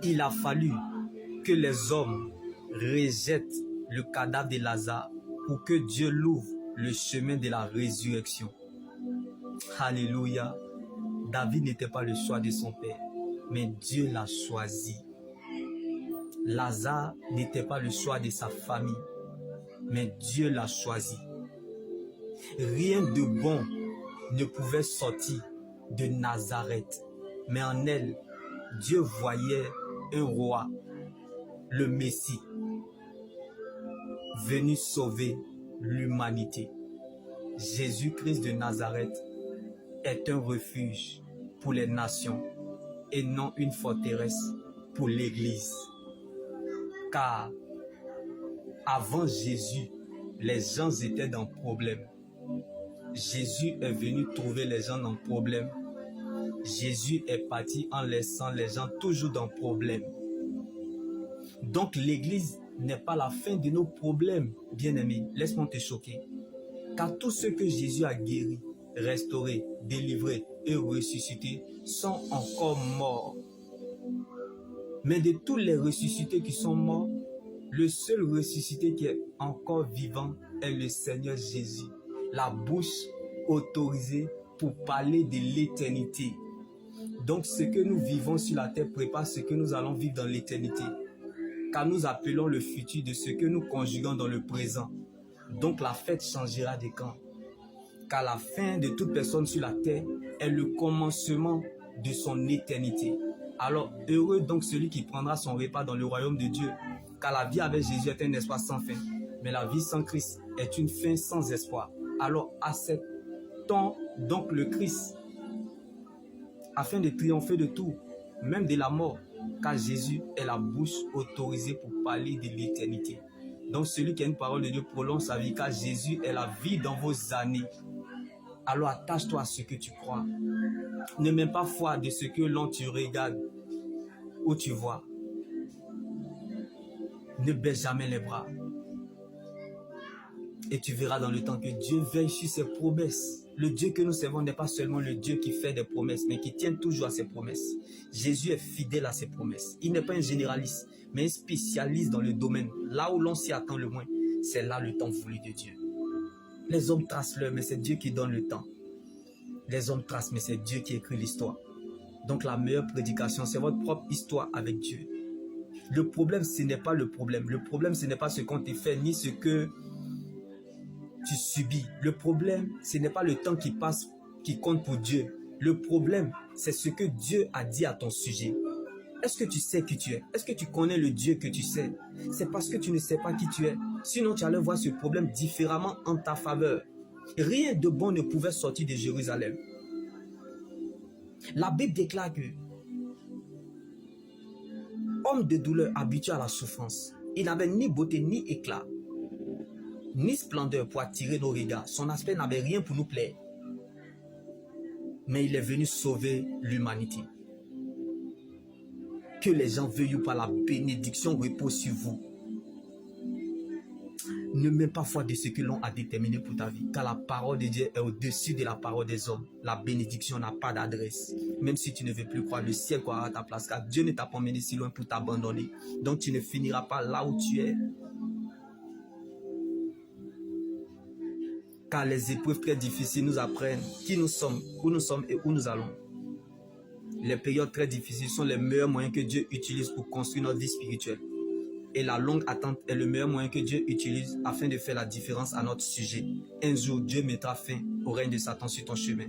il a fallu que les hommes rejettent le cadavre de Lazare pour que Dieu l'ouvre le chemin de la résurrection. Alléluia. David n'était pas le choix de son père, mais Dieu l'a choisi. Lazare n'était pas le choix de sa famille, mais Dieu l'a choisi. Rien de bon ne pouvait sortir de Nazareth, mais en elle, Dieu voyait un roi, le Messie, venu sauver l'humanité. Jésus-Christ de Nazareth est un refuge pour les nations et non une forteresse pour l'Église. Car avant Jésus, les gens étaient dans problème. Jésus est venu trouver les gens dans problème. Jésus est parti en laissant les gens toujours dans problème. Donc l'Église n'est pas la fin de nos problèmes, bien-aimés. Laisse-moi te choquer. Car tous ceux que Jésus a guéris, restaurés, délivrés et ressuscités sont encore morts. Mais de tous les ressuscités qui sont morts, le seul ressuscité qui est encore vivant est le Seigneur Jésus. La bouche autorisée pour parler de l'éternité. Donc ce que nous vivons sur la terre prépare ce que nous allons vivre dans l'éternité. Car nous appelons le futur de ce que nous conjuguons dans le présent. Donc la fête changera de camp. Car la fin de toute personne sur la terre est le commencement de son éternité. Alors heureux donc celui qui prendra son repas dans le royaume de Dieu. Car la vie avec Jésus est un espoir sans fin. Mais la vie sans Christ est une fin sans espoir. Alors acceptons donc le Christ afin de triompher de tout, même de la mort. Car Jésus est la bouche autorisée pour parler de l'éternité. Donc celui qui a une parole de Dieu prolonge sa vie, car Jésus est la vie dans vos années. Alors attache-toi à ce que tu crois. Ne mets pas foi de ce que l'on te regarde ou tu vois. Ne baisse jamais les bras. Et tu verras dans le temps que Dieu veille sur ses promesses. Le Dieu que nous servons n'est pas seulement le Dieu qui fait des promesses, mais qui tient toujours à ses promesses. Jésus est fidèle à ses promesses. Il n'est pas un généraliste, mais un spécialiste dans le domaine. Là où l'on s'y attend le moins, c'est là le temps voulu de Dieu. Les hommes tracent l'heure, mais c'est Dieu qui donne le temps. Les hommes tracent, mais c'est Dieu qui écrit l'histoire. Donc la meilleure prédication, c'est votre propre histoire avec Dieu. Le problème, ce n'est pas le problème. Le problème, ce n'est pas ce qu'on te fait, ni ce que tu subis. Le problème, ce n'est pas le temps qui passe qui compte pour Dieu. Le problème, c'est ce que Dieu a dit à ton sujet. Est-ce que tu sais qui tu es? Est-ce que tu connais le Dieu que tu sais? C'est parce que tu ne sais pas qui tu es. Sinon, tu allais voir ce problème différemment en ta faveur. Rien de bon ne pouvait sortir de Jérusalem. La Bible déclare que homme de douleur habitué à la souffrance, il n'avait ni beauté ni éclat, ni splendeur pour attirer nos regards. Son aspect n'avait rien pour nous plaire. Mais il est venu sauver l'humanité. Que les gens veuillent ou pas, la bénédiction repose sur vous. Ne mets pas foi de ce que l'on a déterminé pour ta vie. Car la parole de Dieu est au-dessus de la parole des hommes. La bénédiction n'a pas d'adresse. Même si tu ne veux plus croire, le ciel croira à ta place. Car Dieu ne t'a pas mené si loin pour t'abandonner. Donc tu ne finiras pas là où tu es. Car les épreuves très difficiles nous apprennent qui nous sommes et où nous allons. Les périodes très difficiles sont les meilleurs moyens que Dieu utilise pour construire notre vie spirituelle. Et la longue attente est le meilleur moyen que Dieu utilise afin de faire la différence à notre sujet. Un jour, Dieu mettra fin au règne de Satan sur ton chemin.